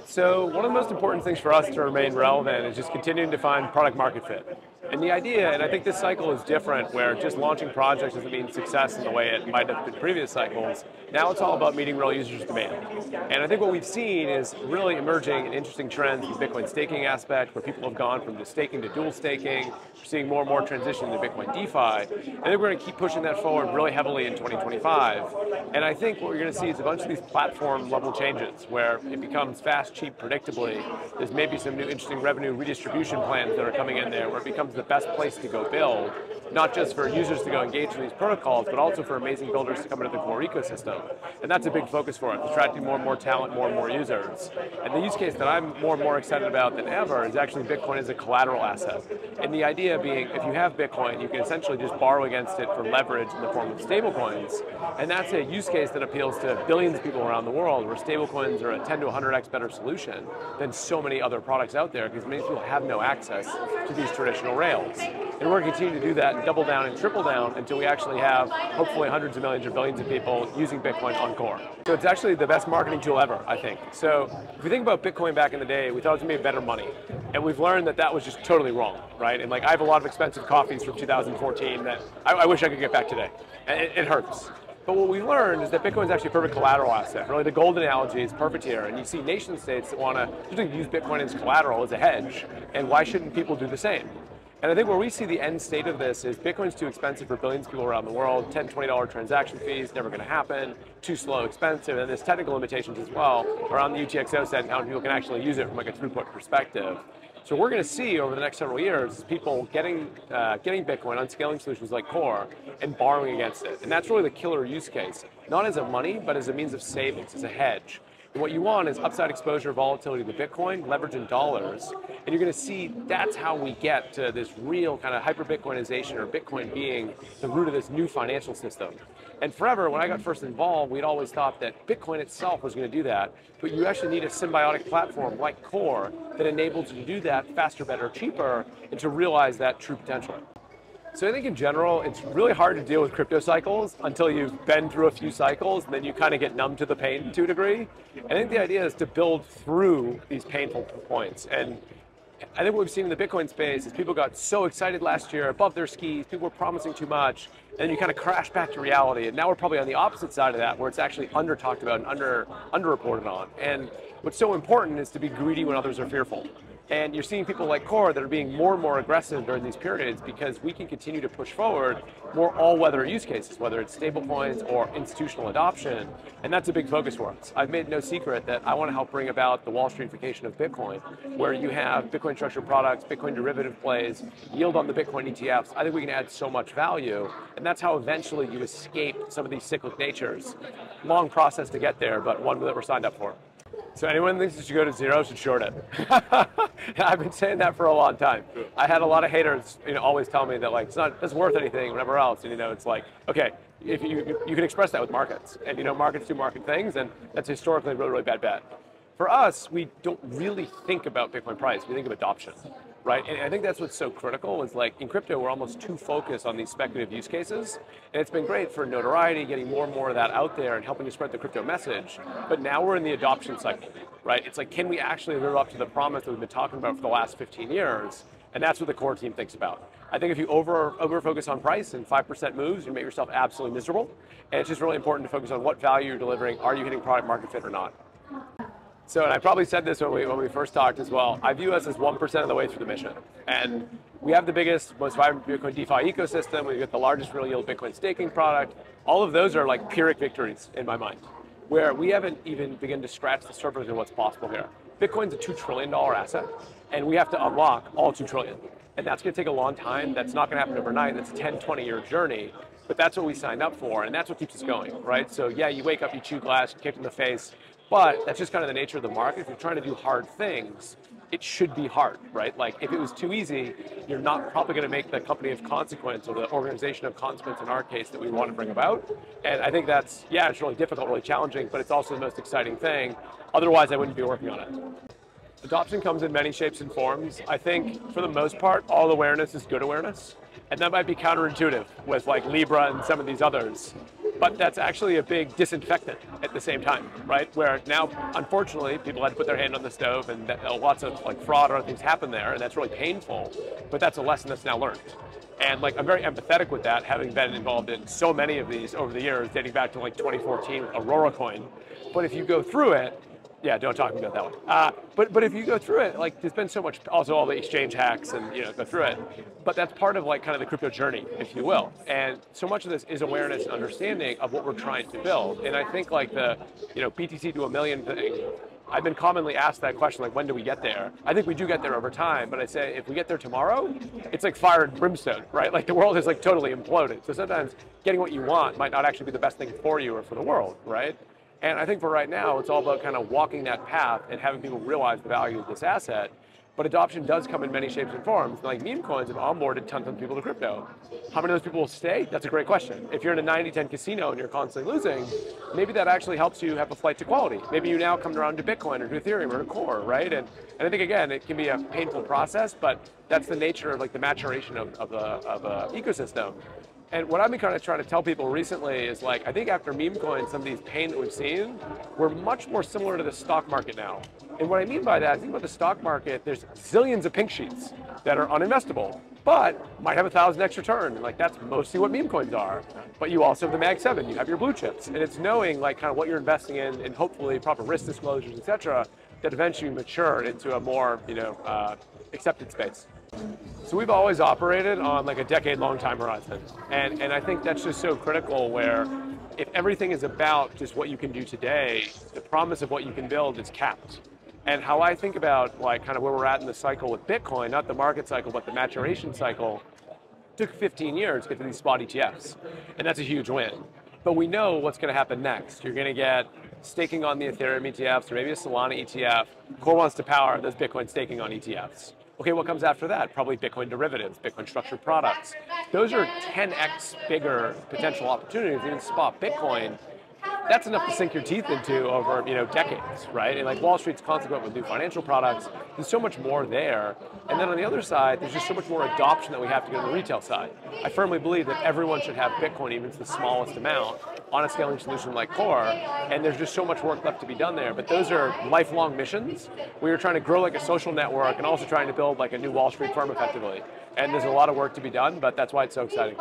So one of the most important things for us to remain relevant is just continuing to find product market fit. And the idea, and I think this cycle is different, where just launching projects doesn't mean success in the way it might have been previous cycles. Now it's all about meeting real users' demand. And I think what we've seen is really emerging and interesting trends in the Bitcoin staking aspect, where people have gone from just staking to dual staking. We're seeing more and more transition to Bitcoin DeFi. I think we're going to keep pushing that forward really heavily in 2025. And I think what we're going to see is a bunch of these platform level changes, where it becomes fast, cheap, predictably. There's maybe some new interesting revenue redistribution plans that are coming in there, where it becomes the best place to go build, not just for users to go engage with these protocols, but also for amazing builders to come into the core ecosystem. And that's a big focus for us, attracting more and more talent, more and more users. And the use case that I'm more and more excited about than ever is actually Bitcoin as a collateral asset. And the idea being, if you have Bitcoin, you can essentially just borrow against it for leverage in the form of stablecoins. And that's a use case that appeals to billions of people around the world, where stablecoins are a 10 to 100x better solution than so many other products out there, because many people have no access to these traditional rails. And we're going to continue to do that and double down and triple down until we actually have, hopefully, hundreds of millions or billions of people using Bitcoin on core. So it's actually the best marketing tool ever, I think. So if we think about Bitcoin back in the day, we thought it was going to be better money. And we've learned that that was just totally wrong, right? And like, I have a lot of expensive coffees from 2014 that I wish I could get back today. And it hurts. But what we learned is that Bitcoin is actually a perfect collateral asset. Really, the gold analogy is perfect here. And you see nation states that want to use Bitcoin as collateral, as a hedge. And why shouldn't people do the same? And I think where we see the end state of this is Bitcoin's too expensive for billions of people around the world. $10, $20 transaction fees, never going to happen. Too slow, expensive. And there's technical limitations as well around the UTXO set and how people can actually use it from like a throughput perspective. So we're going to see over the next several years people getting Bitcoin on scaling solutions like Core and borrowing against it. And that's really the killer use case, not as a money, but as a means of savings, as a hedge. And what you want is upside exposure, volatility to Bitcoin, leverage in dollars. And you're going to see that's how we get to this real kind of hyper-Bitcoinization, or Bitcoin being the root of this new financial system. And forever, when I got first involved, we'd always thought that Bitcoin itself was going to do that. But you actually need a symbiotic platform like Core that enables you to do that faster, better, cheaper, and to realize that true potential. So I think in general, it's really hard to deal with crypto cycles until you've been through a few cycles, and then you kind of get numb to the pain to a degree. I think the idea is to build through these painful points. And I think what we've seen in the Bitcoin space is people got so excited last year, above their skis, people were promising too much, and then you kind of crash back to reality. And now we're probably on the opposite side of that, where it's actually under talked about and under-reported on. And what's so important is to be greedy when others are fearful. And you're seeing people like Core that are being more and more aggressive during these periods, because we can continue to push forward more all-weather use cases, whether it's stablecoins or institutional adoption. And that's a big focus for us. I've made no secret that I want to help bring about the Wall Streetification of Bitcoin, where you have Bitcoin structured products, Bitcoin derivative plays, yield on the Bitcoin ETFs. I think we can add so much value. And that's how eventually you escape some of these cyclic natures. Long process to get there, but one that we're signed up for. So anyone thinks it should go to zero should short it. I've been saying that for a long time. I had a lot of haters, always tell me that like it's worth anything, whatever else. And it's like, okay, if you can express that with markets, and markets do market things, and that's historically a really, really bad bet. For us, we don't really think about Bitcoin price. We think of adoption, right? And I think that's what's so critical is, like, in crypto, we're almost too focused on these speculative use cases. And it's been great for notoriety, getting more and more of that out there and helping to spread the crypto message. But now we're in the adoption cycle, right? It's like, can we actually live up to the promise that we've been talking about for the last 15 years? And that's what the Core team thinks about. I think if you over focus on price and 5% moves, you make yourself absolutely miserable. And it's just really important to focus on what value you're delivering. Are you hitting product market fit or not? So, and I probably said this when we first talked as well, I view us as 1% of the way through the mission. And we have the biggest, most vibrant Bitcoin DeFi ecosystem. We've got the largest real yield Bitcoin staking product. All of those are like Pyrrhic victories in my mind, where we haven't even begun to scratch the surface of what's possible here. Bitcoin's a $2 trillion asset, and we have to unlock all $2 trillion. And that's going to take a long time. That's not going to happen overnight. That's a 10, 20-year journey. But that's what we signed up for, and that's what keeps us going, right? So yeah, you wake up, you chew glass, you're kicked in the face, but that's just kind of the nature of the market. If you're trying to do hard things, it should be hard, right? Like, if it was too easy, you're not probably going to make the company of consequence, or the organization of consequence in our case, that we want to bring about. And I think that's, yeah, it's really difficult, really challenging, but it's also the most exciting thing. Otherwise, I wouldn't be working on it. Adoption comes in many shapes and forms. I think, for the most part, all awareness is good awareness. And that might be counterintuitive with like Libra and some of these others. but that's actually a big disinfectant at the same time, right? Where now, unfortunately, people had to put their hand on the stove, and lots of like fraud or other things happen there, and that's really painful. But that's a lesson that's now learned. And like I'm very empathetic with that, having been involved in so many of these over the years, dating back to like 2014 with Aurora Coin. But if you go through it, yeah, don't talk about that one. But if you go through it, like there's been so much, also all the exchange hacks and go through it. But that's part of like kind of the crypto journey, if you will. And so much of this is awareness and understanding of what we're trying to build. And I think like the BTC to a million thing, I've been commonly asked that question, like when do we get there? I think we do get there over time, but I say if we get there tomorrow, it's like fire and brimstone, right? Like the world is like totally imploded. So sometimes getting what you want might not actually be the best thing for you or for the world, right? And I think for right now, it's all about kind of walking that path and having people realize the value of this asset. But adoption does come in many shapes and forms. Like meme coins have onboarded tons of people to crypto. How many of those people will stay? That's a great question. If you're in a 90-10 casino and you're constantly losing, maybe that actually helps you have a flight to quality. Maybe you now come around to Bitcoin or to Ethereum or to Core, right? And I think, again, it can be a painful process, but that's the nature of like the maturation of the ecosystem. And what I've been kind of trying to tell people recently is like, I think after meme coins, some of these pain that we've seen, we're much more similar to the stock market now. And what I mean by that, think about the stock market, there's zillions of pink sheets that are uninvestable, but might have 1,000x return. And like that's mostly what meme coins are. But you also have the Mag 7, you have your blue chips. And it's knowing like kind of what you're investing in and hopefully proper risk disclosures, et cetera, that eventually mature into a more, accepted space. So we've always operated on like a decade-long time horizon. And I think that's just so critical where if everything is about just what you can do today, the promise of what you can build is capped. And how I think about like kind of where we're at in the cycle with Bitcoin, not the market cycle, but the maturation cycle, took 15 years to get to these spot ETFs. And that's a huge win. But we know what's going to happen next. You're going to get staking on the Ethereum ETFs or maybe a Solana ETF. Core wants to power those Bitcoin staking on ETFs. Okay, what comes after that? Probably Bitcoin derivatives, Bitcoin structured products. Those are 10x bigger potential opportunities. Even spot Bitcoin, that's enough to sink your teeth into over decades, right? And like Wall Street's consequent with new financial products, there's so much more there. And then on the other side, there's just so much more adoption that we have to get on the retail side. I firmly believe that everyone should have Bitcoin, even to the smallest amount, on a scaling solution like Core, and there's just so much work left to be done there. But those are lifelong missions. We are trying to grow like a social network and also trying to build like a new Wall Street firm effectively. And there's a lot of work to be done, but that's why it's so exciting.